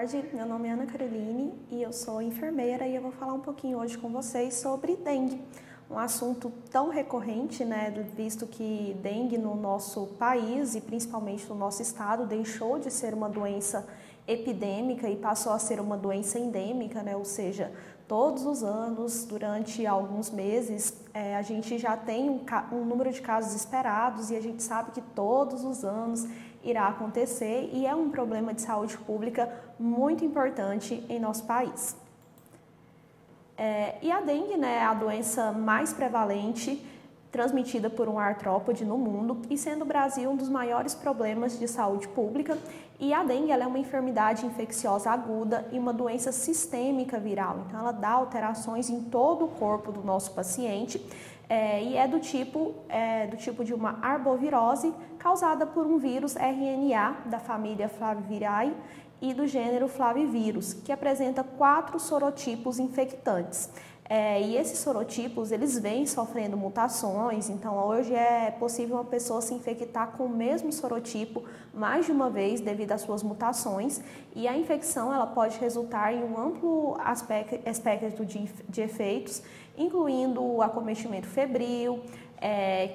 tarde, meu nome é Ana Caroline e eu sou enfermeira e eu vou falar um pouquinho hoje com vocês sobre dengue, um assunto tão recorrente, né, visto que dengue no nosso país e principalmente no nosso estado deixou de ser uma doença epidêmica e passou a ser uma doença endêmica, né, ou seja, todos os anos, durante alguns meses, a gente já tem um número de casos esperados e a gente sabe que todos os anos irá acontecer e é um problema de saúde pública muito importante em nosso país. E a dengue, né, é a doença mais prevalente transmitida por um artrópode no mundo e sendo o Brasil um dos maiores problemas de saúde pública. E a dengue ela é uma enfermidade infecciosa aguda e uma doença sistêmica viral, então ela dá alterações em todo o corpo do nosso paciente e é do tipo de uma arbovirose causada por um vírus RNA da família Flaviviridae e do gênero Flavivírus, que apresenta 4 sorotipos infectantes. E esses sorotipos, eles vêm sofrendo mutações, então hoje é possível uma pessoa se infectar com o mesmo sorotipo mais de uma vez devido às suas mutações e a infecção ela pode resultar em um amplo espectro de efeitos, incluindo o acometimento febril,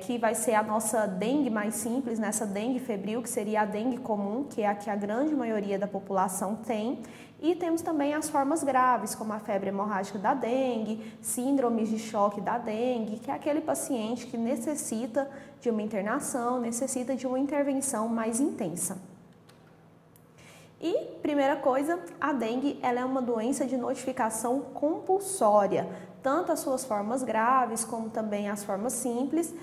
que vai ser a nossa dengue mais simples, nessa dengue febril, que seria a dengue comum, que é a que a grande maioria da população tem. E temos também as formas graves, como a febre hemorrágica da dengue, síndromes de choque da dengue, que é aquele paciente que necessita de uma internação, necessita de uma intervenção mais intensa. E, primeira coisa, a dengue ela é uma doença de notificação compulsória, tanto as suas formas graves como também as formas simples.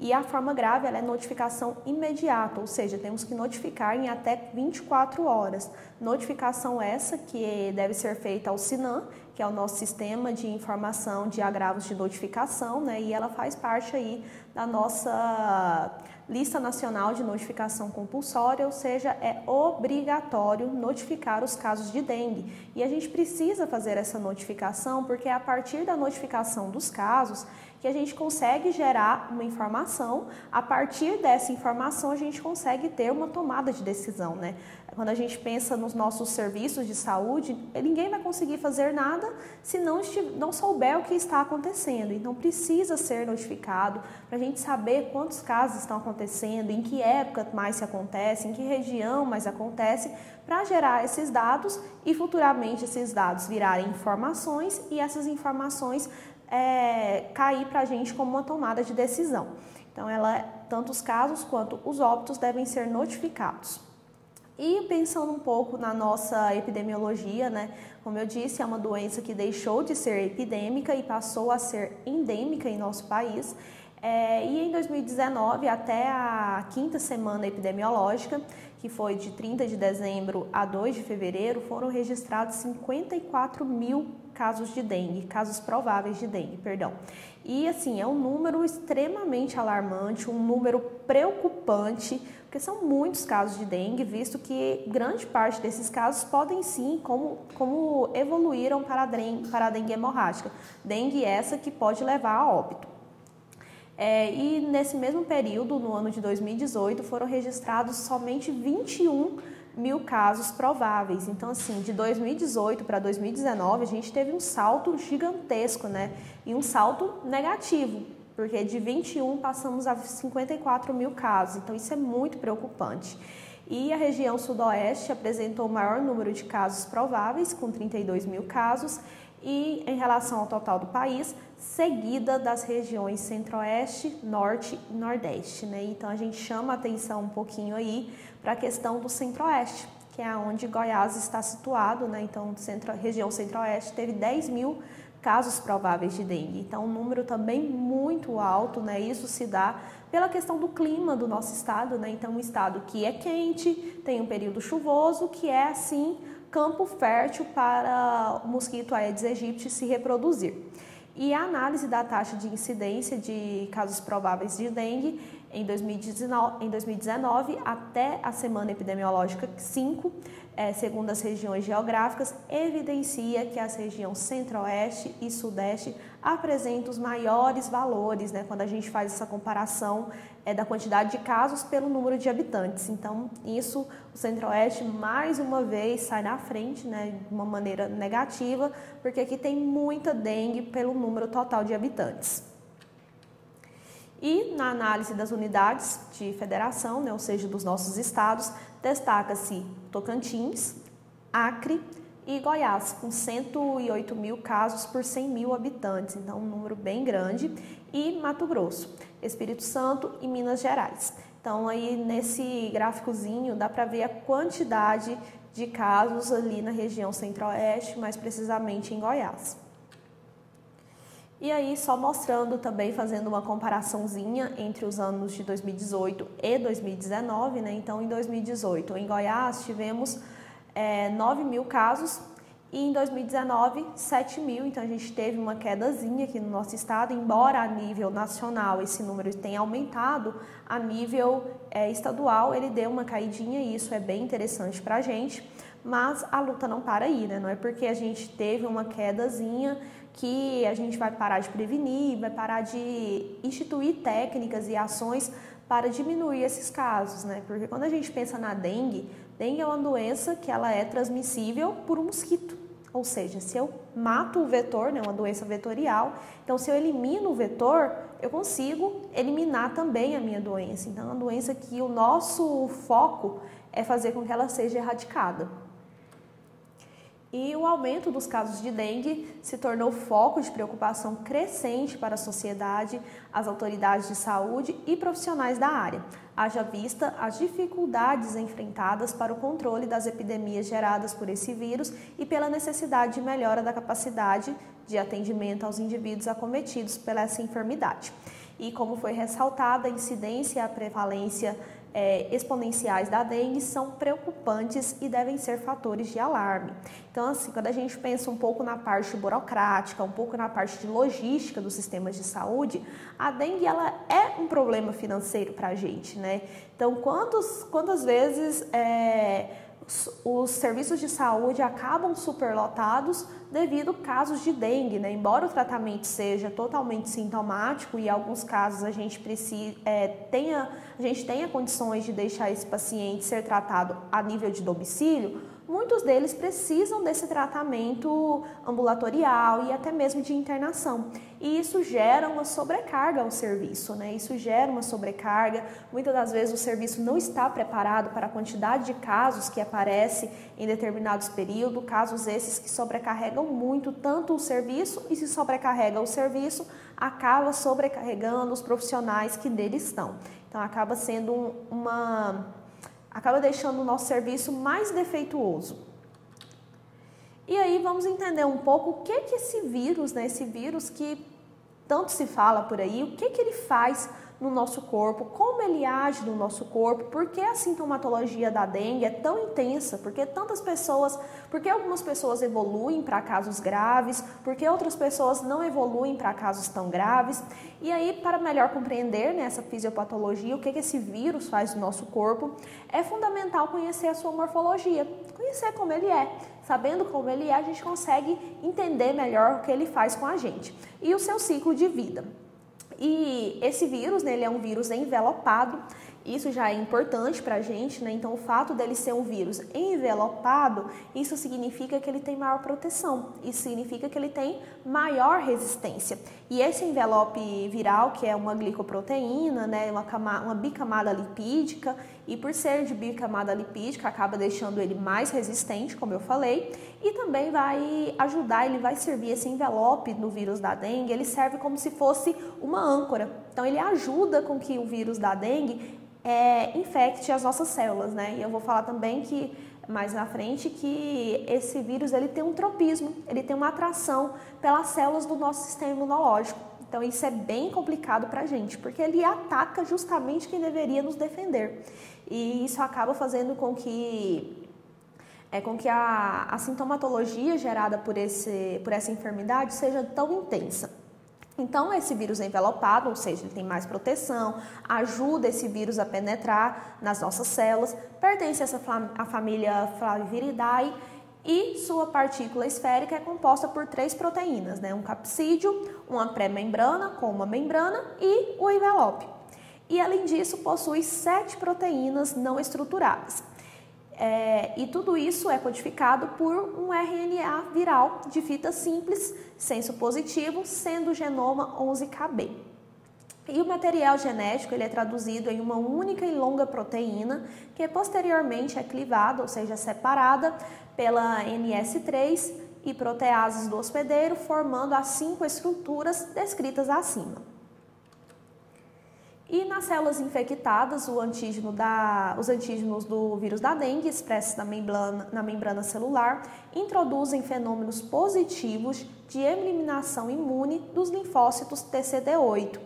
E a forma grave ela é notificação imediata, ou seja, temos que notificar em até 24 horas. Notificação essa que deve ser feita ao SINAM, que é o nosso sistema de informação de agravos de notificação, né? E ela faz parte aí da nossa lista nacional de notificação compulsória, ou seja, é obrigatório notificar os casos de dengue. E a gente precisa fazer essa notificação porque é a partir da notificação dos casos que a gente consegue gerar uma informação, a partir dessa informação a gente consegue ter uma tomada de decisão, né? Quando a gente pensa nos nossos serviços de saúde, ninguém vai conseguir fazer nada se não souber o que está acontecendo. Então precisa ser notificado para a gente saber quantos casos estão acontecendo, em que época mais se acontece, em que região mais acontece, para gerar esses dados e futuramente esses dados virarem informações e essas informações cair para a gente como uma tomada de decisão. Então, tanto os casos quanto os óbitos devem ser notificados. E pensando um pouco na nossa epidemiologia, né? Como eu disse, é uma doença que deixou de ser epidêmica e passou a ser endêmica em nosso país. E em 2019, até a 5ª semana epidemiológica, que foi de 30 de dezembro a 2 de fevereiro, foram registrados 54 mil casos de dengue, casos prováveis de dengue, perdão. E assim, é um número extremamente alarmante, um número preocupante, porque são muitos casos de dengue, visto que grande parte desses casos podem sim, como evoluíram para a dengue hemorrágica. Dengue essa que pode levar a óbito. E nesse mesmo período, no ano de 2018, foram registrados somente 21 mil casos prováveis. Então, assim, de 2018 para 2019, a gente teve um salto gigantesco, né? E um salto negativo, porque de 21 passamos a 54 mil casos. Então, isso é muito preocupante. E a região sudoeste apresentou o maior número de casos prováveis, com 32 mil casos, e em relação ao total do país, seguida das regiões centro-oeste, norte e nordeste, né? Então a gente chama a atenção um pouquinho aí para a questão do centro-oeste, que é onde Goiás está situado, né? Então região centro-oeste teve 10 mil casos prováveis de dengue, então um número também muito alto, né? Isso se dá pela questão do clima do nosso estado, né? Então um estado que é quente, tem um período chuvoso, que é assim campo fértil para o mosquito Aedes aegypti se reproduzir. E a análise da taxa de incidência de casos prováveis de dengue em 2019 até a semana epidemiológica 5, segundo as regiões geográficas, evidencia que as regiões Centro-Oeste e Sudeste apresentam os maiores valores, né, quando a gente faz essa comparação da quantidade de casos pelo número de habitantes. Então, isso, o Centro-Oeste, mais uma vez, sai na frente, né, de uma maneira negativa, porque aqui tem muita dengue pelo número total de habitantes. E na análise das unidades de federação, né, ou seja, dos nossos estados, destaca-se Tocantins, Acre e Goiás, com 108 mil casos por 100 mil habitantes, então um número bem grande, e Mato Grosso, Espírito Santo e Minas Gerais. Então aí nesse gráficozinho dá para ver a quantidade de casos ali na região Centro-Oeste, mais precisamente em Goiás. E aí, só mostrando também, fazendo uma comparaçãozinha entre os anos de 2018 e 2019, né? Então, em 2018, em Goiás, tivemos 9 mil casos e em 2019, 7 mil. Então, a gente teve uma quedazinha aqui no nosso estado, embora a nível nacional esse número tenha aumentado, a nível estadual ele deu uma caidinha e isso é bem interessante para a gente. Mas a luta não para aí, né? Não é porque a gente teve uma quedazinha que a gente vai parar de prevenir, vai parar de instituir técnicas e ações para diminuir esses casos, né? Porque quando a gente pensa na dengue é uma doença que ela é transmissível por um mosquito. Ou seja, se eu mato o vetor, né, uma doença vetorial, então se eu elimino o vetor, eu consigo eliminar também a minha doença. Então é uma doença que o nosso foco é fazer com que ela seja erradicada. E o aumento dos casos de dengue se tornou foco de preocupação crescente para a sociedade, as autoridades de saúde e profissionais da área, haja vista as dificuldades enfrentadas para o controle das epidemias geradas por esse vírus e pela necessidade de melhora da capacidade de atendimento aos indivíduos acometidos pela essa enfermidade. E como foi ressaltada, a incidência e a prevalência exponenciais da dengue são preocupantes e devem ser fatores de alarme. Então, assim, quando a gente pensa um pouco na parte burocrática, um pouco na parte de logística dos sistemas de saúde, a dengue ela é um problema financeiro para a gente, né? Então, quantas vezes os serviços de saúde acabam superlotados devido a casos de dengue, né? Embora o tratamento seja totalmente sintomático e em alguns casos a gente tenha condições de deixar esse paciente ser tratado a nível de domicílio, muitos deles precisam desse tratamento ambulatorial e até mesmo de internação. E isso gera uma sobrecarga ao serviço, né? Isso gera uma sobrecarga. Muitas das vezes o serviço não está preparado para a quantidade de casos que aparece em determinados períodos, casos esses que sobrecarregam muito tanto o serviço, e se sobrecarrega o serviço, acaba sobrecarregando os profissionais que nele estão. Então acaba sendo acaba deixando o nosso serviço mais defeituoso. E aí vamos entender um pouco o que é esse vírus, né? Esse vírus que tanto se fala por aí, o que ele faz no nosso corpo, como ele age no nosso corpo, por que a sintomatologia da dengue é tão intensa, por que algumas pessoas evoluem para casos graves, por que outras pessoas não evoluem para casos tão graves. E aí, para melhor compreender, né, essa fisiopatologia, o que esse vírus faz no nosso corpo, é fundamental conhecer a sua morfologia, conhecer como ele é. Sabendo como ele é, a gente consegue entender melhor o que ele faz com a gente e o seu ciclo de vida. E esse vírus, né, ele é um vírus envelopado, isso já é importante para a gente, né? Então o fato dele ser um vírus envelopado, isso significa que ele tem maior proteção, isso significa que ele tem maior resistência. E esse envelope viral, que é uma glicoproteína, né, uma bicamada lipídica, e por ser de bicamada lipídica, acaba deixando ele mais resistente, como eu falei, e também vai ajudar, ele vai servir esse envelope no vírus da dengue, ele serve como se fosse uma âncora. Então ele ajuda com que o vírus da dengue infecte as nossas células, né? E eu vou falar também que mais na frente que esse vírus ele tem um tropismo, ele tem uma atração pelas células do nosso sistema imunológico. Então isso é bem complicado para a gente, porque ele ataca justamente quem deveria nos defender. E isso acaba fazendo com que a sintomatologia gerada por essa enfermidade seja tão intensa. Então, esse vírus envelopado, ou seja, ele tem mais proteção, ajuda esse vírus a penetrar nas nossas células, pertence à família Flaviviridae e sua partícula esférica é composta por 3 proteínas, né? Um capsídeo, uma pré-membrana com uma membrana e o envelope. E, além disso, possui 7 proteínas não estruturadas. E tudo isso é codificado por um RNA viral de fita simples, senso positivo, sendo o genoma 11KB. E o material genético ele é traduzido em uma única e longa proteína, que posteriormente é clivada, ou seja, separada pela NS3 e proteases do hospedeiro, formando as 5 estruturas descritas acima. E nas células infectadas, os antígenos do vírus da dengue, expressos na membrana celular, introduzem fenômenos positivos de eliminação imune dos linfócitos TCD8.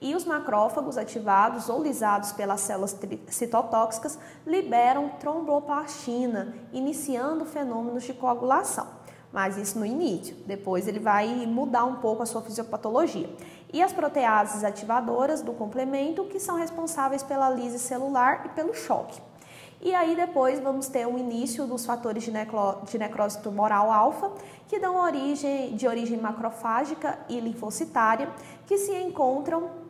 E os macrófagos ativados ou lisados pelas células citotóxicas liberam tromboplastina, iniciando fenômenos de coagulação. Mas isso no início, depois ele vai mudar um pouco a sua fisiopatologia. E as proteases ativadoras do complemento, que são responsáveis pela lise celular e pelo choque. E aí depois vamos ter o início dos fatores de necrose tumoral alfa, que dão de origem macrofágica e linfocitária, que se encontram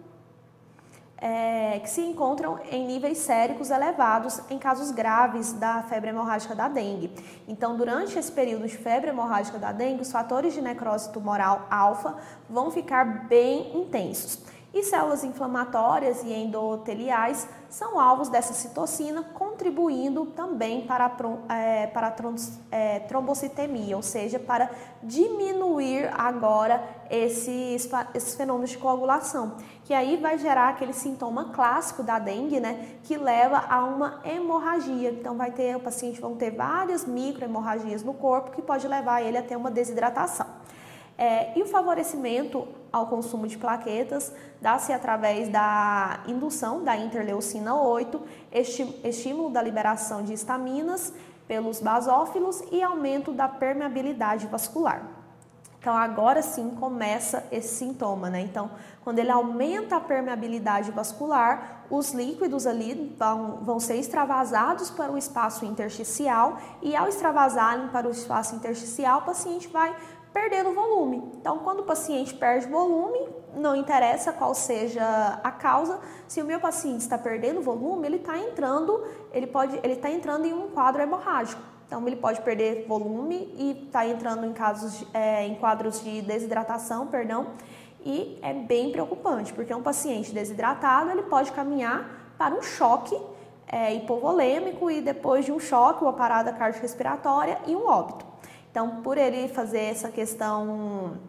em níveis séricos elevados em casos graves da febre hemorrágica da dengue. Então, durante esse período de febre hemorrágica da dengue, os fatores de necrose tumoral alfa vão ficar bem intensos. E células inflamatórias e endoteliais são alvos dessa citocina, contribuindo também para a trombocitemia, ou seja, para diminuir agora esses fenômenos de coagulação, que aí vai gerar aquele sintoma clássico da dengue, né, que leva a uma hemorragia. Então, o paciente vai ter várias microhemorragias no corpo, que pode levar ele a ter uma desidratação. E o favorecimento ao consumo de plaquetas dá-se através da indução da interleucina 8, estímulo da liberação de estaminas pelos basófilos e aumento da permeabilidade vascular. Então, agora sim começa esse sintoma, né? Então, quando ele aumenta a permeabilidade vascular, os líquidos ali vão ser extravasados para o espaço intersticial e, ao extravasarem para o espaço intersticial, o paciente vai perdendo volume. Então, quando o paciente perde volume, não interessa qual seja a causa, se o meu paciente está perdendo volume, ele está entrando em um quadro hemorrágico. Então, ele pode perder volume e está entrando em quadros de desidratação, e é bem preocupante, porque um paciente desidratado, ele pode caminhar para um choque hipovolêmico e depois de um choque, uma parada cardiorrespiratória e um óbito. Então, por ele fazer essa questão,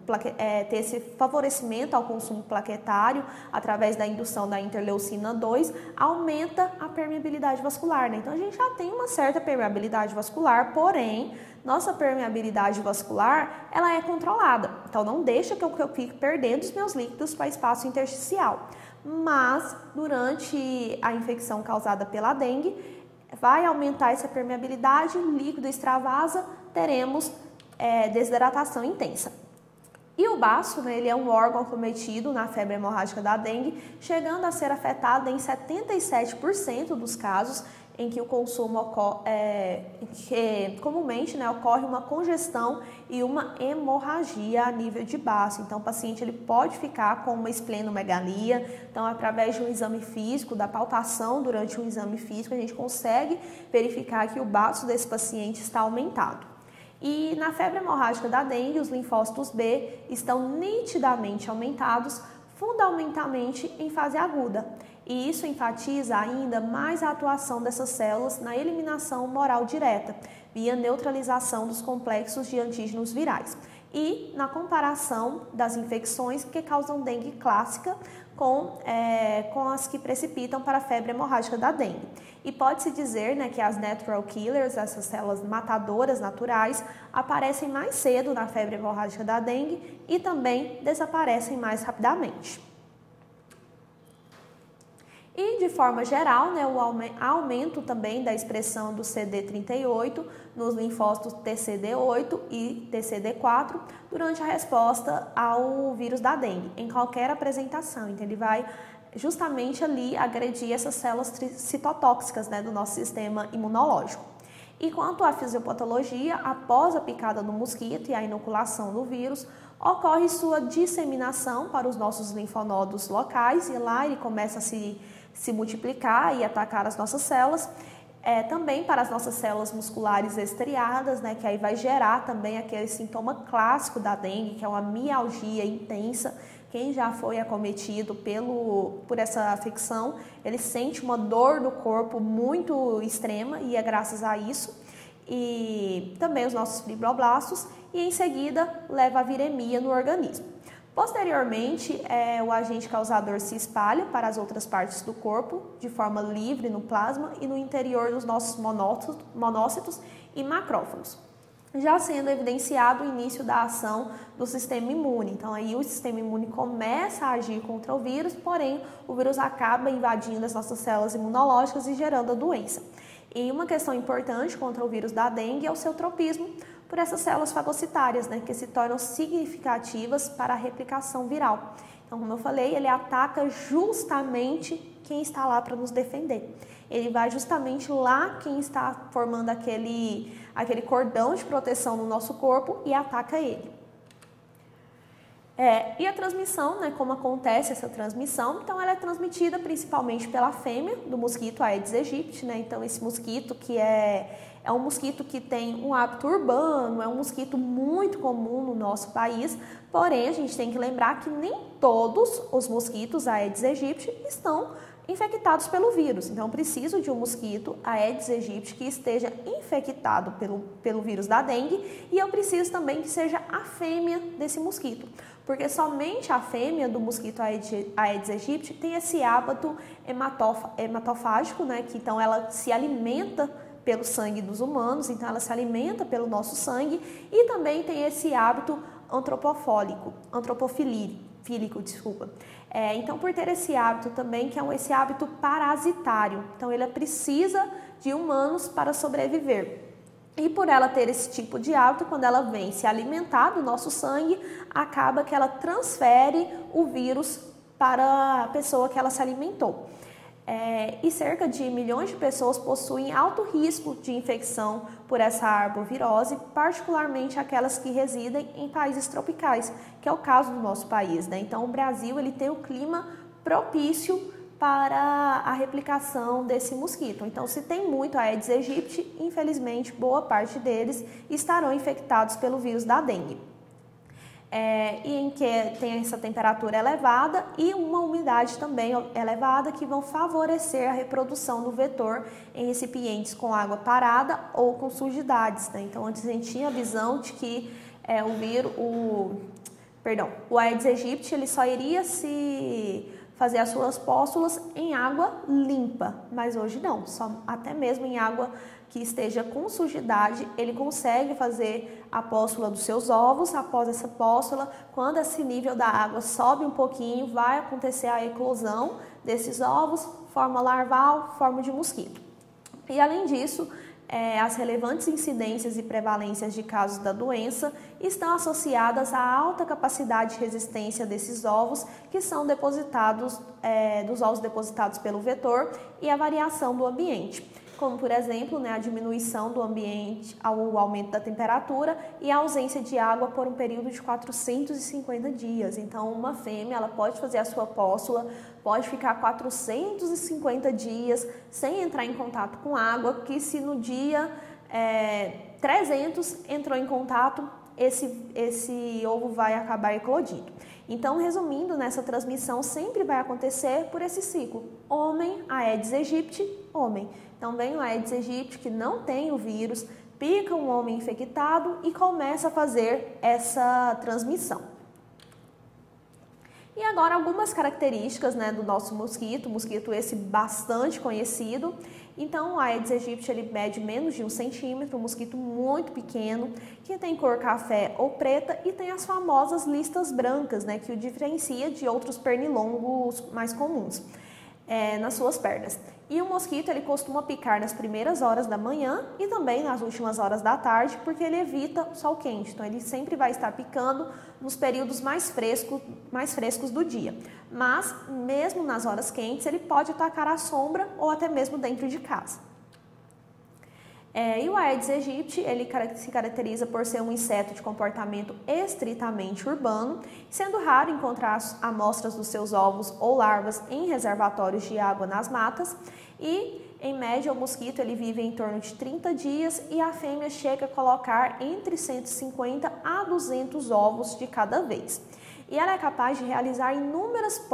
ter esse favorecimento ao consumo plaquetário através da indução da interleucina 2, aumenta a permeabilidade vascular, né? Então, a gente já tem uma certa permeabilidade vascular, porém, nossa permeabilidade vascular, ela é controlada. Então, não deixa que eu fique perdendo os meus líquidos para espaço intersticial. Mas, durante a infecção causada pela dengue, vai aumentar essa permeabilidade, o líquido extravasa, teremos desidratação intensa. E o baço, né, ele é um órgão acometido na febre hemorrágica da dengue, chegando a ser afetado em 77% dos casos em que o consumo comumente, né, ocorre uma congestão e uma hemorragia a nível de baço. Então, o paciente ele pode ficar com uma esplenomegalia. Então, através de um exame físico, da palpação durante um exame físico, a gente consegue verificar que o baço desse paciente está aumentado. E na febre hemorrágica da dengue, os linfócitos B estão nitidamente aumentados, fundamentalmente em fase aguda. E isso enfatiza ainda mais a atuação dessas células na eliminação humoral direta, via neutralização dos complexos de antígenos virais. E na comparação das infecções que causam dengue clássica com as que precipitam para a febre hemorrágica da dengue. E pode-se dizer, né, que as natural killers, essas células matadoras naturais, aparecem mais cedo na febre hemorrágica da dengue e também desaparecem mais rapidamente. E, de forma geral, né, o aumento também da expressão do CD38 nos linfócitos TCD8 e TCD4 durante a resposta ao vírus da dengue, em qualquer apresentação. Então, ele vai justamente ali agredir essas células citotóxicas, né, do nosso sistema imunológico. E quanto à fisiopatologia, após a picada do mosquito e a inoculação do vírus, ocorre sua disseminação para os nossos linfonodos locais e lá ele começa a se multiplicar e atacar as nossas células, também para as nossas células musculares estriadas, né, que aí vai gerar também aquele sintoma clássico da dengue, que é uma mialgia intensa. Quem já foi acometido por essa afecção, ele sente uma dor no corpo muito extrema e é graças a isso. E também os nossos fibroblastos e em seguida leva a viremia no organismo. Posteriormente, o agente causador se espalha para as outras partes do corpo de forma livre no plasma e no interior dos nossos monócitos e macrófagos, já sendo evidenciado o início da ação do sistema imune. Então, aí o sistema imune começa a agir contra o vírus, porém, o vírus acaba invadindo as nossas células imunológicas e gerando a doença. E uma questão importante contra o vírus da dengue é o seu tropismo por essas células fagocitárias, né, que se tornam significativas para a replicação viral. Então, como eu falei, ele ataca justamente quem está lá para nos defender. Ele vai justamente lá quem está formando aquele cordão de proteção no nosso corpo e ataca ele. E a transmissão, né, como acontece essa transmissão? Então, ela é transmitida principalmente pela fêmea do mosquito Aedes aegypti, né? Então, esse mosquito que é um mosquito que tem um hábito urbano, é um mosquito muito comum no nosso país, porém, a gente tem que lembrar que nem todos os mosquitos Aedes aegypti estão infectados pelo vírus. Então, eu preciso de um mosquito Aedes aegypti que esteja infectado pelo vírus da dengue e eu preciso também que seja a fêmea desse mosquito, porque somente a fêmea do mosquito Aedes aegypti tem esse hábito hematofágico, né? Que então ela se alimenta pelo sangue dos humanos, então ela se alimenta pelo nosso sangue e também tem esse hábito antropofílico, desculpa. Então, por ter esse hábito também, que é esse hábito parasitário, então ela precisa de humanos para sobreviver. E por ela ter esse tipo de hábito, quando ela vem se alimentar do nosso sangue, acaba que ela transfere o vírus para a pessoa que ela se alimentou. E cerca de milhões de pessoas possuem alto risco de infecção por essa arbovirose, particularmente aquelas que residem em países tropicais, que é o caso do nosso país, né? Então, o Brasil ele tem o clima propício para a replicação desse mosquito. Então, se tem muito Aedes aegypti, infelizmente, boa parte deles estarão infectados pelo vírus da dengue. E em que tem essa temperatura elevada e uma umidade também elevada que vão favorecer a reprodução do vetor em recipientes com água parada ou com sujidades, né? Então, antes a gente tinha a visão de que o Aedes aegypti ele só iria se fazer as suas póstulas em água limpa, mas hoje não, até mesmo em água que esteja com sujidade, ele consegue fazer a póstula dos seus ovos. Após essa póstula, quando esse nível da água sobe um pouquinho, vai acontecer a eclosão desses ovos, forma larval, forma de mosquito. E além disso, as relevantes incidências e prevalências de casos da doença estão associadas à alta capacidade de resistência desses ovos que são depositados, dos ovos depositados pelo vetor e a variação do ambiente, como por exemplo, né, a diminuição do ambiente ao aumento da temperatura e a ausência de água por um período de 450 dias. Então, uma fêmea ela pode fazer a sua póstula, pode ficar 450 dias sem entrar em contato com água, que se no dia 300 entrou em contato, esse ovo vai acabar eclodindo. Então, resumindo, nessa transmissão sempre vai acontecer por esse ciclo: homem, Aedes aegypti, homem. Então, vem o Aedes aegypti que não tem o vírus, pica um homem infectado e começa a fazer essa transmissão. E agora algumas características, né, do nosso mosquito esse bastante conhecido. Então, o Aedes aegypti ele mede menos de 1 centímetro, um mosquito muito pequeno, que tem cor café ou preta e tem as famosas listas brancas, né, que o diferencia de outros pernilongos mais comuns. nas suas pernas. E o mosquito ele costuma picar nas primeiras horas da manhã e também nas últimas horas da tarde, porque ele evita o sol quente. Então ele sempre vai estar picando nos períodos mais frescos do dia. Mas mesmo nas horas quentes ele pode atacar à sombra ou até mesmo dentro de casa. E o Aedes aegypti, ele se caracteriza por ser um inseto de comportamento estritamente urbano, sendo raro encontrar amostras dos seus ovos ou larvas em reservatórios de água nas matas. E, em média, o mosquito ele vive em torno de 30 dias e a fêmea chega a colocar entre 150 a 200 ovos de cada vez. E ela é capaz de realizar inúmeras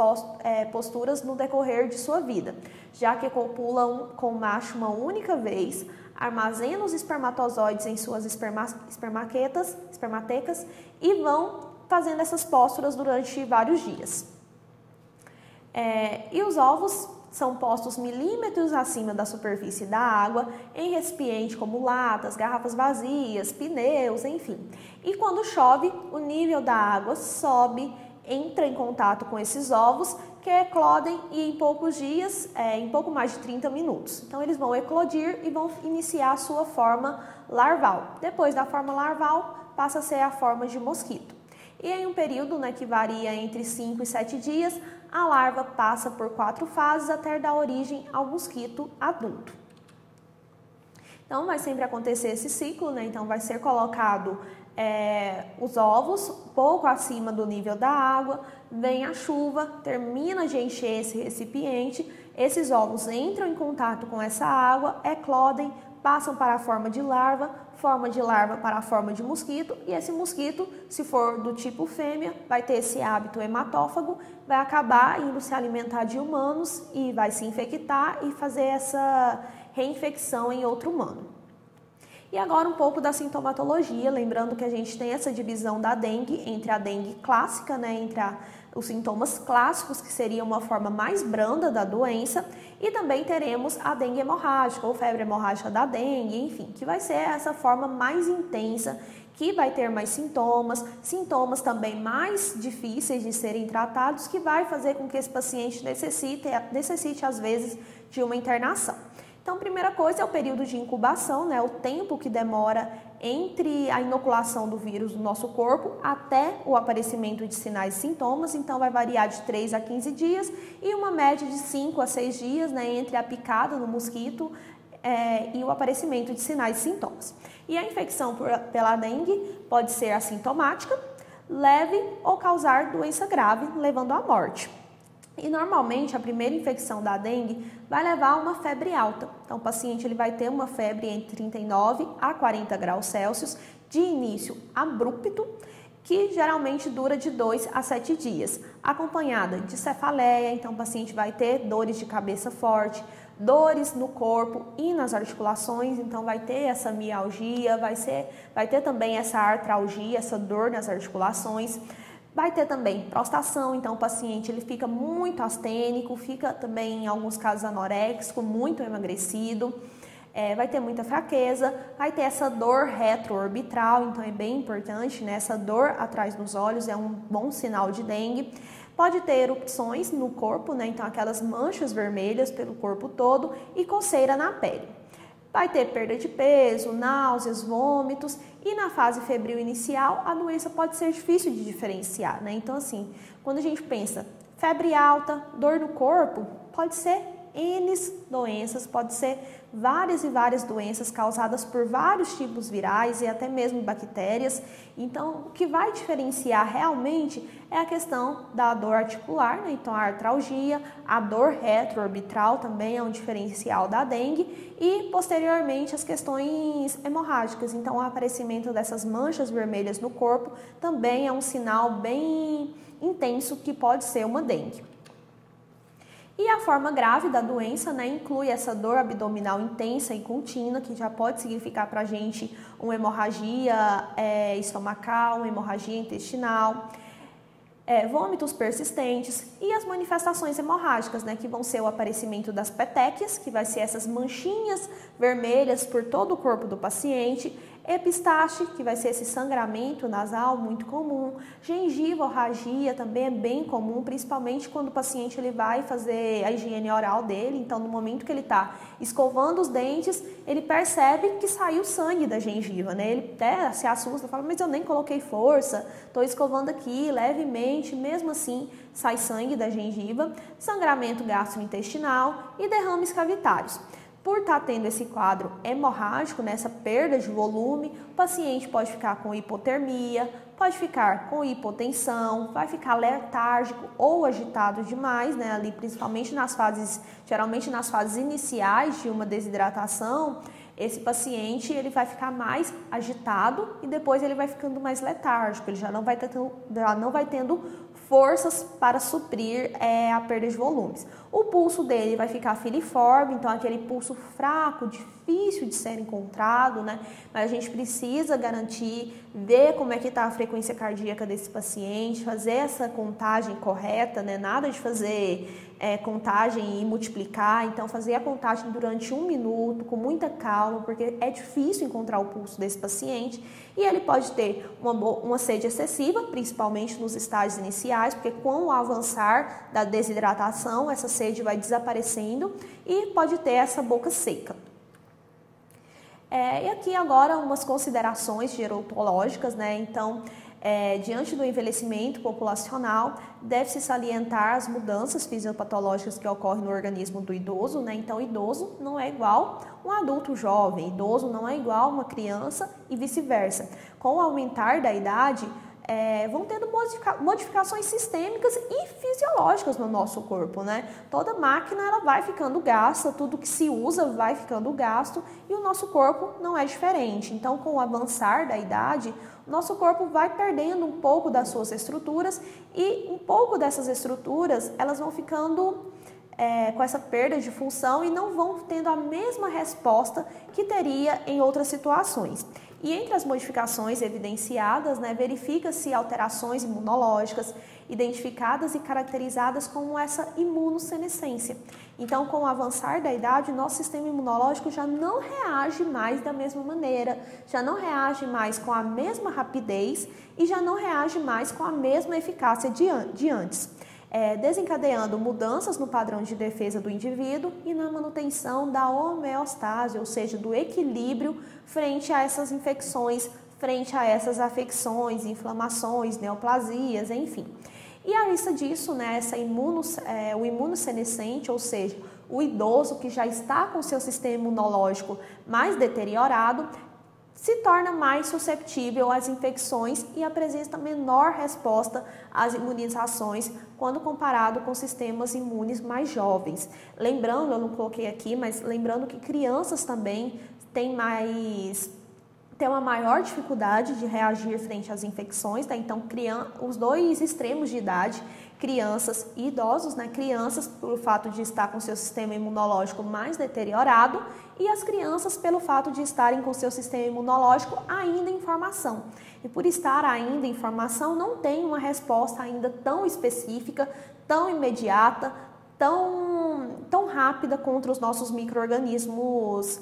posturas no decorrer de sua vida, já que copula com o macho uma única vez, armazena os espermatozoides em suas espermatecas e vão fazendo essas posturas durante vários dias. E os ovos são postos milímetros acima da superfície da água, em recipiente como latas, garrafas vazias, pneus, enfim. E quando chove, o nível da água sobe, entra em contato com esses ovos, que eclodem e em poucos dias, em pouco mais de 30 minutos. Então eles vão eclodir e vão iniciar a sua forma larval. Depois da forma larval, passa a ser a forma de mosquito. E em um período que varia entre 5 e 7 dias, a larva passa por 4 fases até dar origem ao mosquito adulto. Então vai sempre acontecer esse ciclo, então vai ser colocado os ovos pouco acima do nível da água, vem a chuva, termina de encher esse recipiente, esses ovos entram em contato com essa água, eclodem, passam para a forma de larva para a forma de mosquito, e esse mosquito, se for do tipo fêmea, vai ter esse hábito hematófago, vai acabar indo se alimentar de humanos e vai se infectar e fazer essa reinfecção em outro humano. E agora um pouco da sintomatologia, lembrando que a gente tem essa divisão da dengue entre a dengue clássica, entre os sintomas clássicos, que seria uma forma mais branda da doença, e também teremos a dengue hemorrágica ou febre hemorrágica da dengue, enfim, que vai ser essa forma mais intensa, que vai ter mais sintomas também mais difíceis de serem tratados, que vai fazer com que esse paciente necessite às vezes de uma internação. Então, a primeira coisa é o período de incubação, o tempo que demora entre a inoculação do vírus no nosso corpo até o aparecimento de sinais e sintomas. Então, vai variar de 3 a 15 dias e uma média de 5 a 6 dias entre a picada no mosquito e o aparecimento de sinais e sintomas. E a infecção pela dengue pode ser assintomática, leve ou causar doença grave, levando à morte. E normalmente a primeira infecção da dengue vai levar a uma febre alta. Então o paciente ele vai ter uma febre entre 39 a 40 graus Celsius, de início abrupto, que geralmente dura de 2 a 7 dias, acompanhada de cefaleia. Então o paciente vai ter dores de cabeça forte, dores no corpo e nas articulações, então vai ter essa mialgia, vai ter também essa artralgia, essa dor nas articulações. Vai ter também prostração, então o paciente ele fica muito astênico, fica também em alguns casos anoréxico, muito emagrecido, vai ter muita fraqueza, vai ter essa dor retroorbital, então é bem importante, essa dor atrás dos olhos é um bom sinal de dengue. Pode ter erupções no corpo, então aquelas manchas vermelhas pelo corpo todo e coceira na pele. Vai ter perda de peso, náuseas, vômitos, e na fase febril inicial a doença pode ser difícil de diferenciar, Então assim, quando a gente pensa febre alta, dor no corpo, pode ser N doenças, pode ser várias e várias doenças causadas por vários tipos virais e até mesmo bactérias. Então, o que vai diferenciar realmente é a questão da dor articular, Então, a artralgia, a dor retroorbital também é um diferencial da dengue e, posteriormente, as questões hemorrágicas. Então, o aparecimento dessas manchas vermelhas no corpo também é um sinal bem intenso que pode ser uma dengue. E a forma grave da doença, inclui essa dor abdominal intensa e contínua, que já pode significar para a gente uma hemorragia estomacal, uma hemorragia intestinal. vômitos persistentes e as manifestações hemorrágicas, né, que vão ser o aparecimento das petequias, que vai ser essas manchinhas vermelhas por todo o corpo do paciente, epistaxe, que vai ser esse sangramento nasal muito comum, gengiva-orragia também é bem comum, principalmente quando o paciente ele vai fazer a higiene oral dele, então no momento que ele está escovando os dentes, ele percebe que saiu sangue da gengiva, né? Ele até se assusta, fala, mas eu nem coloquei força, estou escovando aqui levemente, mesmo assim sai sangue da gengiva, sangramento gastrointestinal e derrames cavitários. Por estar tendo esse quadro hemorrágico, nessa perda de volume, o paciente pode ficar com hipotermia, pode ficar com hipotensão, vai ficar letárgico ou agitado demais, né? Ali principalmente geralmente nas fases iniciais de uma desidratação, esse paciente ele vai ficar mais agitado e depois ele vai ficando mais letárgico, ele já não vai tendo forças para suprir a perda de volumes. O pulso dele vai ficar filiforme, então aquele pulso fraco, difícil de ser encontrado, né? Mas a gente precisa garantir, ver como é que está a frequência cardíaca desse paciente, fazer essa contagem correta, né? Nada de fazer contagem e multiplicar, então fazer a contagem durante 1 minuto, com muita calma, porque é difícil encontrar o pulso desse paciente e ele pode ter uma sede excessiva, principalmente nos estágios iniciais, porque com o avançar da desidratação, essa sede vai desaparecendo e pode ter essa boca seca. E aqui agora umas considerações gerontológicas, né? Então, diante do envelhecimento populacional, deve-se salientar as mudanças fisiopatológicas que ocorrem no organismo do idoso, né? Então, idoso não é igual um adulto jovem, idoso não é igual uma criança e vice-versa. Com o aumentar da idade, vão tendo modificações sistêmicas e fisiológicas no nosso corpo, né? Toda máquina ela vai ficando gasta, tudo que se usa vai ficando gasto e o nosso corpo não é diferente. Então, com o avançar da idade, o nosso corpo vai perdendo um pouco das suas estruturas e um pouco dessas estruturas elas vão ficando com essa perda de função e não vão tendo a mesma resposta que teria em outras situações. E entre as modificações evidenciadas, né, verifica-se alterações imunológicas identificadas e caracterizadas como essa imunossenescência. Então, com o avançar da idade, nosso sistema imunológico já não reage mais da mesma maneira, já não reage mais com a mesma rapidez e já não reage mais com a mesma eficácia de antes. Desencadeando mudanças no padrão de defesa do indivíduo e na manutenção da homeostase, ou seja, do equilíbrio frente a essas infecções, frente a essas afecções, inflamações, neoplasias, enfim. E a vista disso, né, o imunossenescente, ou seja, o idoso que já está com seu sistema imunológico mais deteriorado, se torna mais susceptível às infecções e apresenta menor resposta às imunizações quando comparado com sistemas imunes mais jovens. Lembrando, eu não coloquei aqui, mas lembrando que crianças também têm uma maior dificuldade de reagir frente às infecções, tá? Então, os dois extremos de idade, crianças e idosos, né? Crianças pelo fato de estar com seu sistema imunológico mais deteriorado e as crianças pelo fato de estarem com seu sistema imunológico ainda em formação. E por estar ainda em formação, não tem uma resposta ainda tão específica, tão imediata, tão rápida contra os nossos micro-organismos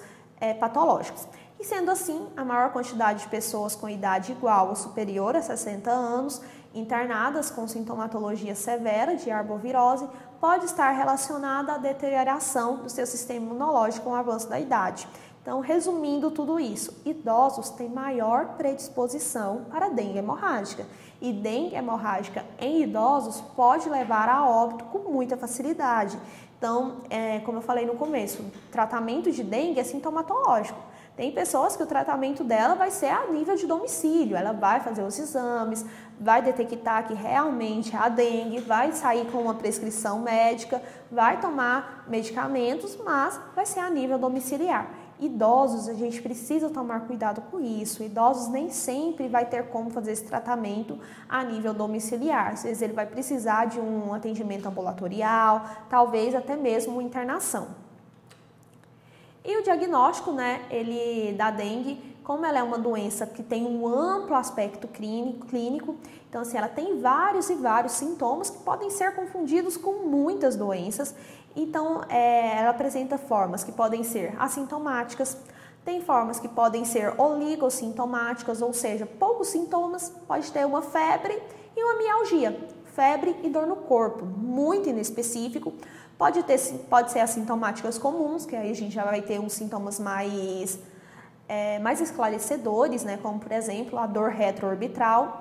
patológicos. E sendo assim, a maior quantidade de pessoas com idade igual ou superior a 60 anos, internadas com sintomatologia severa de arbovirose, pode estar relacionada à deterioração do seu sistema imunológico com o avanço da idade. Então, resumindo tudo isso, idosos têm maior predisposição para dengue hemorrágica. E dengue hemorrágica em idosos pode levar a óbito com muita facilidade. Então, como eu falei no começo, o tratamento de dengue é sintomatológico. Tem pessoas que o tratamento dela vai ser a nível de domicílio, ela vai fazer os exames, vai detectar que realmente é a dengue, vai sair com uma prescrição médica, vai tomar medicamentos, mas vai ser a nível domiciliar. Idosos, a gente precisa tomar cuidado com isso. Idosos nem sempre vai ter como fazer esse tratamento a nível domiciliar. Às vezes ele vai precisar de um atendimento ambulatorial, talvez até mesmo internação. E o diagnóstico, né, da dengue como ela é uma doença que tem um amplo aspecto clínico, então assim, ela tem vários e vários sintomas que podem ser confundidos com muitas doenças. Então, ela apresenta formas que podem ser assintomáticas, tem formas que podem ser oligossintomáticas, ou seja, poucos sintomas, pode ter uma febre e uma mialgia, febre e dor no corpo, muito inespecífico. Pode ser assintomáticas comuns, que aí a gente já vai ter uns sintomas mais esclarecedores, né, como por exemplo a dor retroorbital,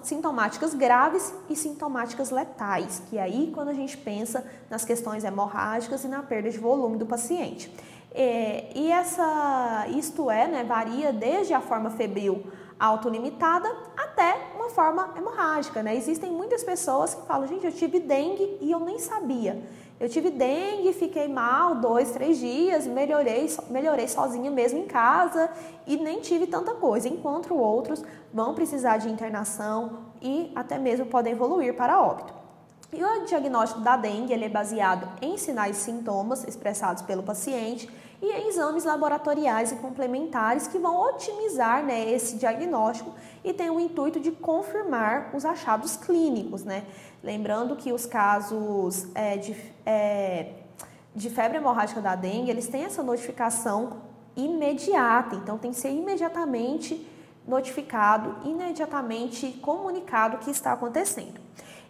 sintomáticas graves e sintomáticas letais, que aí quando a gente pensa nas questões hemorrágicas e na perda de volume do paciente. Varia desde a forma febril autolimitada até uma forma hemorrágica, né? Existem muitas pessoas que falam, gente, eu tive dengue e eu nem sabia. Eu tive dengue, fiquei mal 2, 3 dias, melhorei sozinha mesmo em casa e nem tive tanta coisa, enquanto outros vão precisar de internação e até mesmo podem evoluir para óbito. E o diagnóstico da dengue ele é baseado em sinais e sintomas expressados pelo paciente e em exames laboratoriais e complementares que vão otimizar, né, esse diagnóstico e tem o intuito de confirmar os achados clínicos, né? Lembrando que os casos de febre hemorrágica da dengue, eles têm essa notificação imediata, então tem que ser imediatamente notificado, imediatamente comunicado o que está acontecendo.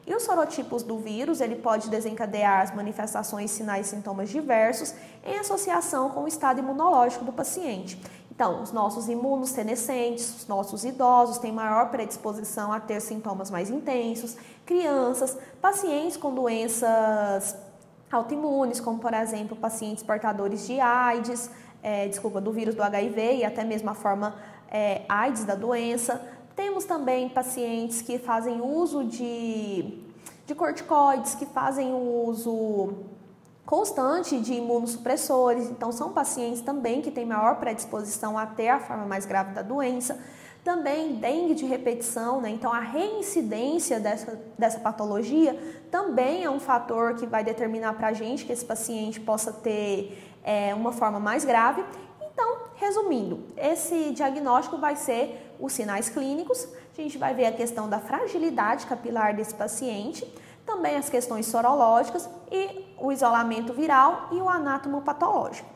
E os sorotipos do vírus, ele pode desencadear as manifestações, sinais e sintomas diversos em associação com o estado imunológico do paciente. Então, os nossos imunossenescentes, os nossos idosos têm maior predisposição a ter sintomas mais intensos, crianças, pacientes com doenças autoimunes, como por exemplo, pacientes portadores de AIDS, do vírus do HIV e até mesmo a forma AIDS da doença. Temos também pacientes que fazem uso de corticoides, que fazem uso constante de imunossupressores, então são pacientes também que têm maior predisposição a ter a forma mais grave da doença. Também dengue de repetição, né? Então a reincidência dessa patologia também é um fator que vai determinar para a gente que esse paciente possa ter uma forma mais grave. Então, resumindo, esse diagnóstico vai ser os sinais clínicos, a gente vai ver a questão da fragilidade capilar desse paciente, também as questões sorológicas e o isolamento viral e o anatomopatológico.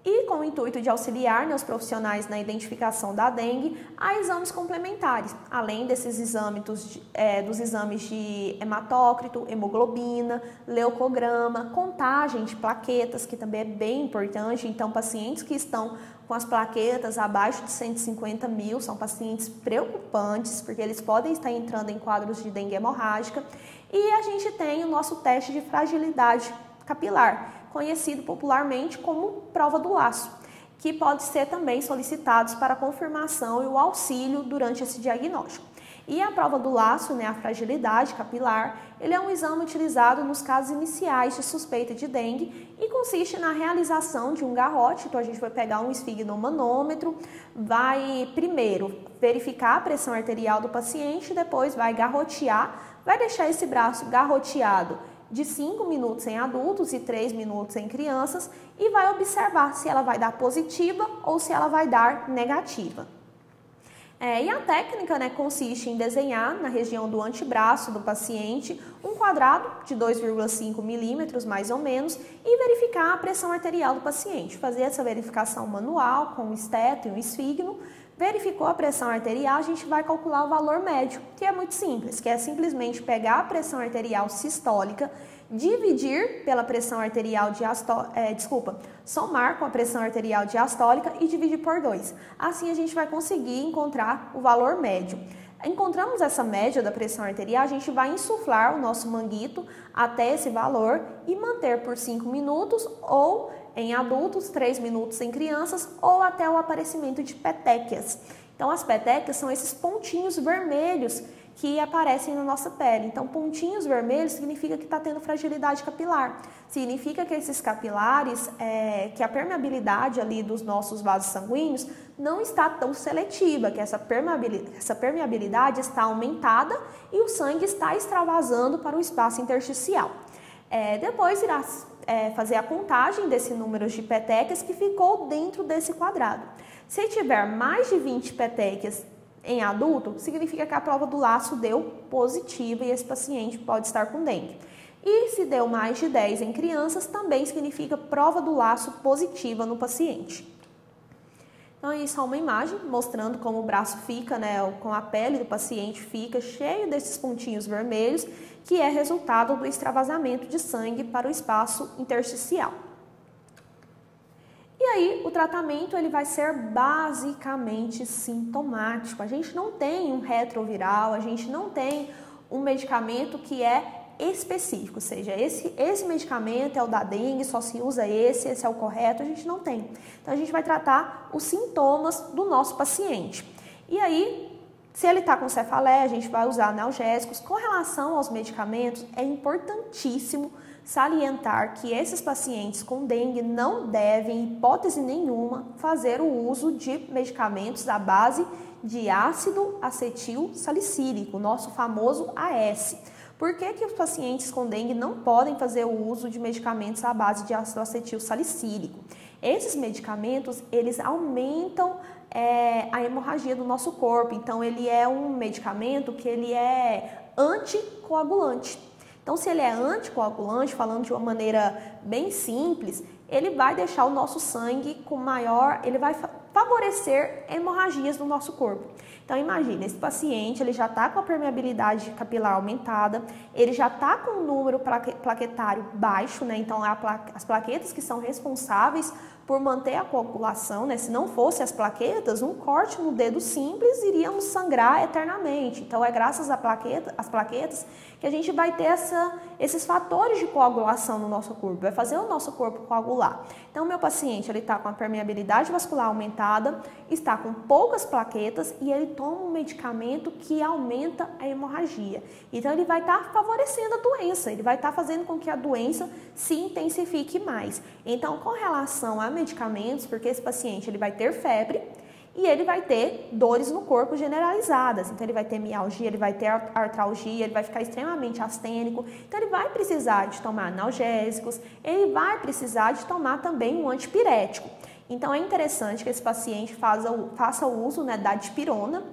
E com o intuito de auxiliar, né, os profissionais na identificação da dengue, há exames complementares, além desses exames dos exames de hematócrito, hemoglobina, leucograma, contagem de plaquetas, que também é bem importante. Então, pacientes que estão com as plaquetas abaixo de 150 mil são pacientes preocupantes, porque eles podem estar entrando em quadros de dengue hemorrágica. E a gente tem o nosso teste de fragilidade capilar, conhecido popularmente como prova do laço, que pode ser também solicitados para a confirmação e o auxílio durante esse diagnóstico. E a prova do laço, né, a fragilidade capilar, ele é um exame utilizado nos casos iniciais de suspeita de dengue e consiste na realização de um garrote. Então a gente vai pegar um esfigmomanômetro, vai primeiro verificar a pressão arterial do paciente, depois vai garrotear, vai deixar esse braço garroteado de 5 minutos em adultos e 3 minutos em crianças e vai observar se ela vai dar positiva ou se ela vai dar negativa. E a técnica, né, consiste em desenhar na região do antebraço do paciente um quadrado de 2,5 milímetros mais ou menos e verificar a pressão arterial do paciente. Fazer essa verificação manual com o esteto e o esfigmo. Verificou a pressão arterial, a gente vai calcular o valor médio, que é muito simples, que é simplesmente pegar a pressão arterial sistólica, dividir pela pressão arterial somar com a pressão arterial diastólica e dividir por 2. Assim a gente vai conseguir encontrar o valor médio. Encontramos essa média da pressão arterial, a gente vai insuflar o nosso manguito até esse valor e manter por 5 minutos ou em adultos, 3 minutos em crianças ou até o aparecimento de petequias. Então, as petequias são esses pontinhos vermelhos que aparecem na nossa pele. Então, pontinhos vermelhos significa que está tendo fragilidade capilar. Significa que esses capilares, que a permeabilidade ali dos nossos vasos sanguíneos não está tão seletiva, que essa permeabilidade está aumentada e o sangue está extravasando para o espaço intersticial. Depois irá fazer a contagem desse número de petecas que ficou dentro desse quadrado. Se tiver mais de 20 petecas em adulto, significa que a prova do laço deu positiva e esse paciente pode estar com dengue. E se deu mais de 10 em crianças, também significa prova do laço positiva no paciente. Então, isso é uma imagem mostrando como o braço fica, né, com a pele do paciente fica cheio desses pontinhos vermelhos, que é resultado do extravasamento de sangue para o espaço intersticial. E aí, o tratamento ele vai ser basicamente sintomático. A gente não tem um retroviral, a gente não tem um medicamento que é específico, ou seja, esse medicamento é o da dengue, só se usa esse é o correto, a gente não tem. Então, a gente vai tratar os sintomas do nosso paciente. E aí, se ele está com cefaleia, a gente vai usar analgésicos. Com relação aos medicamentos, é importantíssimo salientar que esses pacientes com dengue não devem, em hipótese nenhuma, fazer o uso de medicamentos à base de ácido acetil salicílico, o nosso famoso AS. Por que os pacientes com dengue não podem fazer o uso de medicamentos à base de ácido acetil salicílico? Esses medicamentos, eles aumentam a hemorragia do nosso corpo. Então, ele é um medicamento que ele é anticoagulante. Então, se ele é anticoagulante, falando de uma maneira bem simples, ele vai deixar o nosso sangue com maior, ele vai favorecer hemorragias no nosso corpo. Então, imagina, esse paciente, ele já está com a permeabilidade capilar aumentada, ele já está com um número plaquetário baixo, né? Então, as plaquetas que são responsáveis por manter a coagulação, né? Se não fosse as plaquetas, um corte no dedo simples iríamos sangrar eternamente. Então, é graças às plaquetas que a gente vai ter esses fatores de coagulação no nosso corpo, vai fazer o nosso corpo coagular. Então, meu paciente, ele está com a permeabilidade vascular aumentada, está com poucas plaquetas e ele toma um medicamento que aumenta a hemorragia. Então, ele vai estar favorecendo a doença, ele vai estar fazendo com que a doença se intensifique mais. Então, com relação a medicamentos, porque esse paciente ele vai ter febre e ele vai ter dores no corpo generalizadas. Então, ele vai ter mialgia, ele vai ter artralgia, ele vai ficar extremamente astênico. Então, ele vai precisar de tomar analgésicos, ele vai precisar de tomar também um antipirético. Então, é interessante que esse paciente faça o uso, né, da dipirona,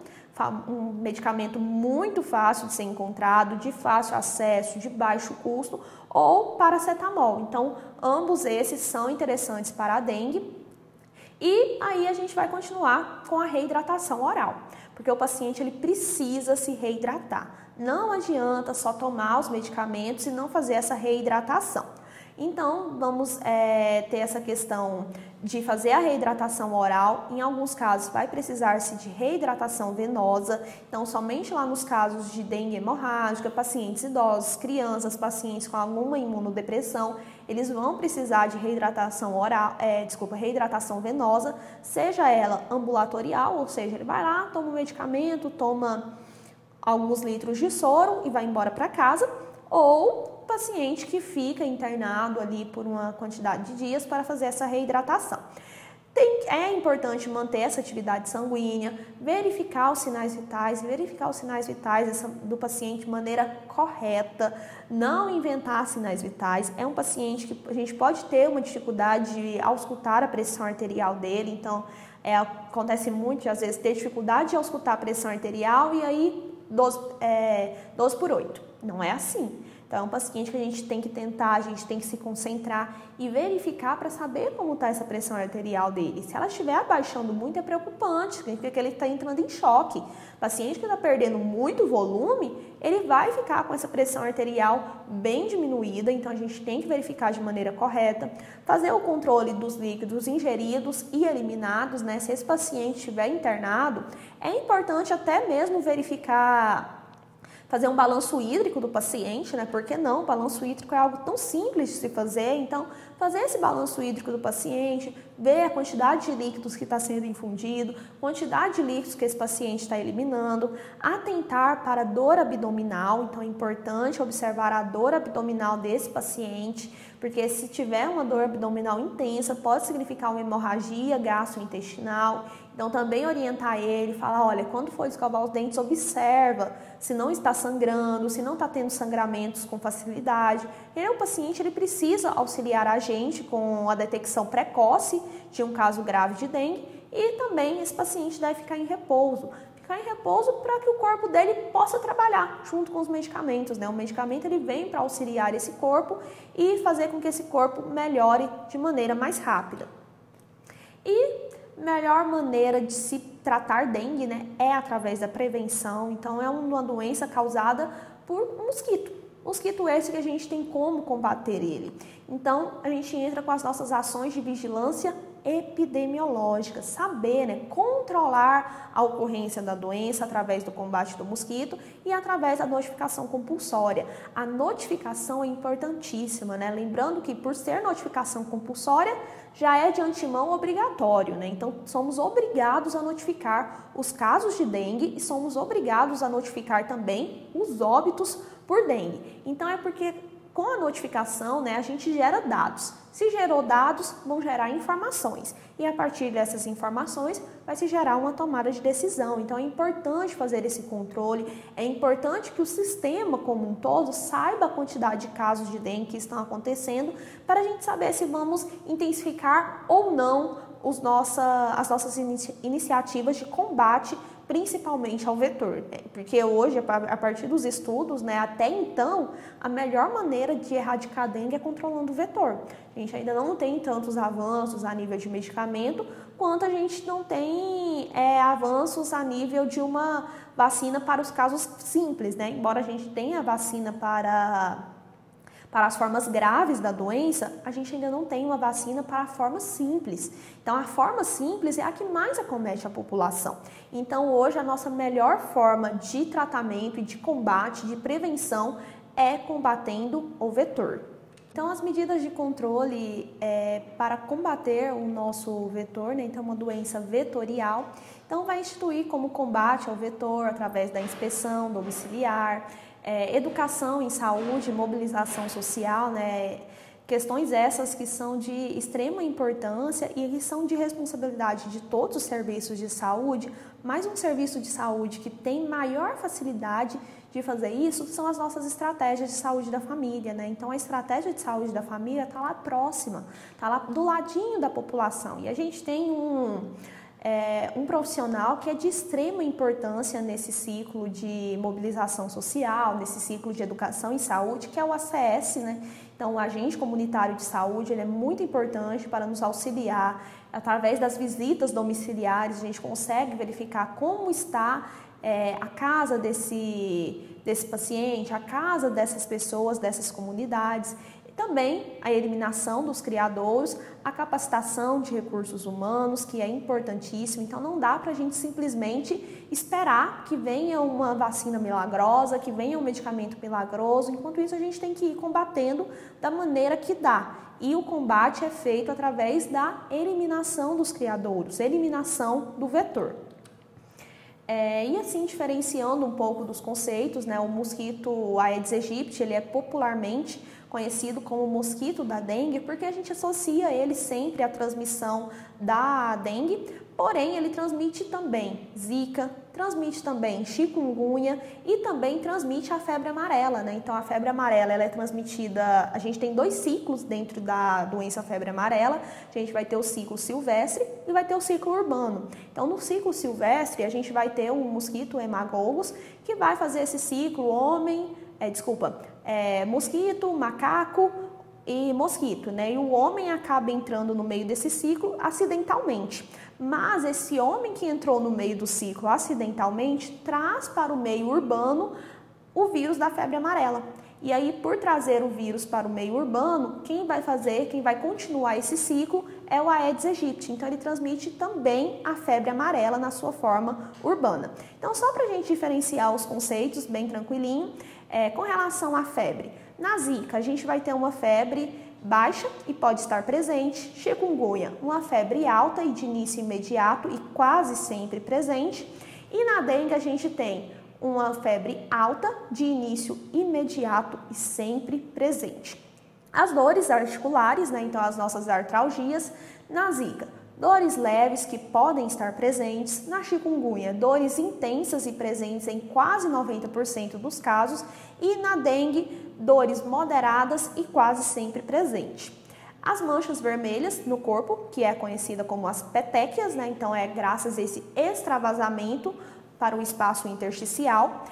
um medicamento muito fácil de ser encontrado, de fácil acesso, de baixo custo, ou paracetamol. Então, ambos esses são interessantes para a dengue. E aí a gente vai continuar com a reidratação oral, porque o paciente ele precisa se reidratar. Não adianta só tomar os medicamentos e não fazer essa reidratação. Então, vamos ter essa questão de fazer a reidratação oral. Em alguns casos, vai precisar-se de reidratação venosa. Então, somente lá nos casos de dengue hemorrágica, pacientes idosos, crianças, pacientes com alguma imunodepressão, eles vão precisar de reidratação reidratação venosa, seja ela ambulatorial, ou seja, ele vai lá, toma um medicamento, toma alguns litros de soro e vai embora para casa, ou paciente que fica internado ali por uma quantidade de dias para fazer essa reidratação. É importante manter essa atividade sanguínea, verificar os sinais vitais do paciente de maneira correta, não inventar sinais vitais. É um paciente que a gente pode ter uma dificuldade ao auscultar a pressão arterial dele, então acontece muito, às vezes, ter dificuldade de auscultar a pressão arterial e aí 12 por 8. Não é assim. Então, é um paciente que a gente tem que tentar, a gente tem que se concentrar e verificar para saber como está essa pressão arterial dele. Se ela estiver abaixando muito, é preocupante, significa que ele está entrando em choque. O paciente que está perdendo muito volume, ele vai ficar com essa pressão arterial bem diminuída, então a gente tem que verificar de maneira correta, fazer o controle dos líquidos ingeridos e eliminados, né? Se esse paciente estiver internado, é importante até mesmo fazer um balanço hídrico do paciente, né? Por que não? O balanço hídrico é algo tão simples de se fazer, então fazer esse balanço hídrico do paciente, ver a quantidade de líquidos que está sendo infundido, quantidade de líquidos que esse paciente está eliminando, atentar para a dor abdominal, então é importante observar a dor abdominal desse paciente, porque se tiver uma dor abdominal intensa, pode significar uma hemorragia gastrointestinal. Então, também orientar ele, falar, olha, quando for escovar os dentes, observa se não está sangrando, se não está tendo sangramentos com facilidade. O paciente ele precisa auxiliar a gente com a detecção precoce de um caso grave de dengue e também esse paciente deve ficar em repouso. Ficar em repouso para que o corpo dele possa trabalhar junto com os medicamentos, né? O medicamento ele vem para auxiliar esse corpo e fazer com que esse corpo melhore de maneira mais rápida. E melhor maneira de se tratar dengue, né, é através da prevenção. Então, é uma doença causada por um mosquito. Mosquito esse que a gente tem como combater ele. Então, a gente entra com as nossas ações de vigilância epidemiológica, saber, né, controlar a ocorrência da doença através do combate do mosquito e através da notificação compulsória. A notificação é importantíssima, né? Lembrando que por ser notificação compulsória, já é de antemão obrigatório, né? Então, somos obrigados a notificar os casos de dengue e somos obrigados a notificar também os óbitos por dengue. Então, é porque com a notificação, né, a gente gera dados. Se gerou dados, vão gerar informações. E a partir dessas informações, vai se gerar uma tomada de decisão. Então, é importante fazer esse controle. É importante que o sistema como um todo saiba a quantidade de casos de dengue que estão acontecendo para a gente saber se vamos intensificar ou não as nossas iniciativas de combate, principalmente ao vetor, né? Porque hoje, a partir dos estudos, né, até então, a melhor maneira de erradicar a dengue é controlando o vetor. A gente ainda não tem tantos avanços a nível de medicamento, quanto a gente não tem avanços a nível de uma vacina para os casos simples, né? Embora a gente tenha vacina para as formas graves da doença, a gente ainda não tem uma vacina para a forma simples. Então, a forma simples é a que mais acomete a população. Então, hoje, a nossa melhor forma de tratamento e de combate, de prevenção, é combatendo o vetor. Então, as medidas de controle para combater o nosso vetor, né? Então, uma doença vetorial, então vai instituir como combate ao vetor através da inspeção domiciliar, educação em saúde, mobilização social, né? Questões essas que são de extrema importância e que são de responsabilidade de todos os serviços de saúde, mas um serviço de saúde que tem maior facilidade de fazer isso são as nossas estratégias de saúde da família, né? Então, a estratégia de saúde da família está lá próxima, está lá do ladinho da população. E a gente tem um profissional que é de extrema importância nesse ciclo de mobilização social, nesse ciclo de educação em saúde, que é o ACS, né? Então, o agente comunitário de saúde, ele é muito importante para nos auxiliar. Através das visitas domiciliares, a gente consegue verificar como está a casa desse paciente, a casa dessas pessoas, dessas comunidades. Também a eliminação dos criadouros, a capacitação de recursos humanos, que é importantíssimo. Então, não dá para a gente simplesmente esperar que venha uma vacina milagrosa, que venha um medicamento milagroso. Enquanto isso, a gente tem que ir combatendo da maneira que dá. E o combate é feito através da eliminação dos criadouros, eliminação do vetor. E assim, diferenciando um pouco dos conceitos, né, o mosquito Aedes aegypti, ele é popularmente conhecido como mosquito da dengue, porque a gente associa ele sempre à transmissão da dengue, porém ele transmite também zika, transmite também chikungunya e também transmite a febre amarela, né? Então, a febre amarela ela é transmitida, a gente tem 2 ciclos dentro da doença febre amarela, a gente vai ter o ciclo silvestre e vai ter o ciclo urbano. Então, no ciclo silvestre, a gente vai ter um mosquito hemagogos que vai fazer esse ciclo mosquito, macaco e mosquito, né? E o homem acaba entrando no meio desse ciclo acidentalmente. Mas esse homem que entrou no meio do ciclo acidentalmente traz para o meio urbano o vírus da febre amarela. E aí, por trazer o vírus para o meio urbano, quem vai continuar esse ciclo é o Aedes aegypti. Então, ele transmite também a febre amarela na sua forma urbana. Então, só para a gente diferenciar os conceitos bem tranquilinho, com relação à febre. Na zika, a gente vai ter uma febre baixa e pode estar presente. Chikungunya, uma febre alta e de início imediato e quase sempre presente. E na dengue, a gente tem uma febre alta de início imediato e sempre presente. As dores articulares, né, então as nossas artralgias. Na zika, dores leves que podem estar presentes. Na chikungunya, dores intensas e presentes em quase 90% dos casos. E na dengue, dores moderadas e quase sempre presentes. As manchas vermelhas no corpo, que é conhecida como as petequias, né? Então é graças a esse extravasamento para o espaço intersticial.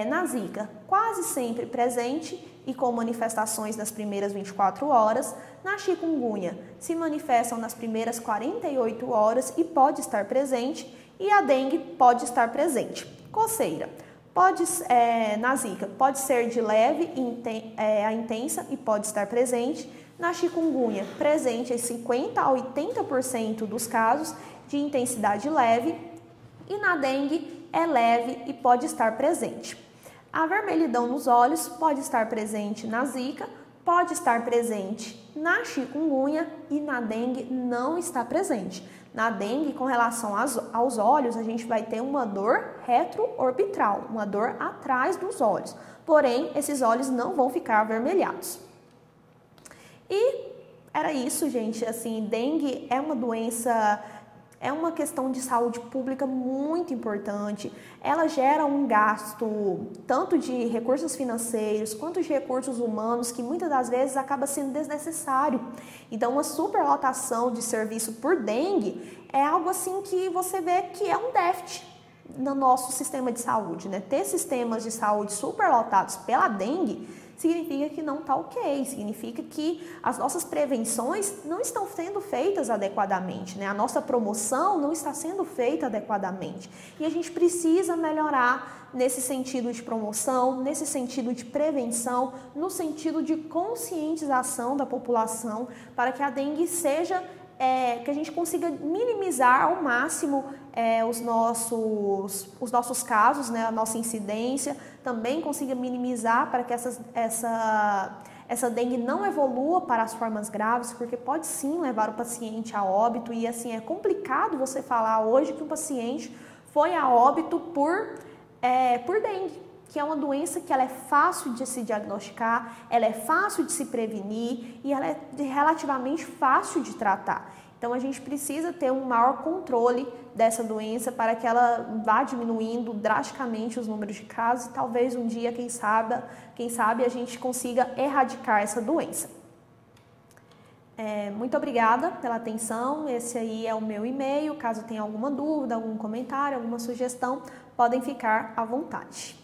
Na zika, quase sempre presente e com manifestações nas primeiras 24 horas. Na chikungunya, se manifestam nas primeiras 48 horas e pode estar presente. E a dengue pode estar presente. Coceira. Na zika, pode ser de leve a intensa e pode estar presente. Na chikungunya, presente em 50% a 80% dos casos de intensidade leve. E na dengue, é leve e pode estar presente. A vermelhidão nos olhos pode estar presente na zika, pode estar presente na chikungunya e na dengue não está presente. Na dengue, com relação aos olhos, a gente vai ter uma dor retroorbital, uma dor atrás dos olhos. Porém, esses olhos não vão ficar avermelhados. E era isso, gente. Assim, dengue é uma doença, é uma questão de saúde pública muito importante. Ela gera um gasto tanto de recursos financeiros quanto de recursos humanos que muitas das vezes acaba sendo desnecessário. Então, uma superlotação de serviço por dengue é algo assim que você vê que é um déficit no nosso sistema de saúde, né? Ter sistemas de saúde superlotados pela dengue significa que não está ok, significa que as nossas prevenções não estão sendo feitas adequadamente, né? A nossa promoção não está sendo feita adequadamente. E a gente precisa melhorar nesse sentido de promoção, nesse sentido de prevenção, no sentido de conscientização da população para que a dengue seja, que a gente consiga minimizar ao máximo os nossos casos, né, a nossa incidência, também consiga minimizar para que essa dengue não evolua para as formas graves, porque pode sim levar o paciente a óbito e assim é complicado você falar hoje que um paciente foi a óbito por dengue, que é uma doença que ela é fácil de se diagnosticar, ela é fácil de se prevenir e ela é relativamente fácil de tratar. Então, a gente precisa ter um maior controle dessa doença para que ela vá diminuindo drasticamente os números de casos e talvez um dia, quem sabe, a gente consiga erradicar essa doença. Muito obrigada pela atenção, esse aí é o meu e-mail, caso tenha alguma dúvida, algum comentário, alguma sugestão, podem ficar à vontade.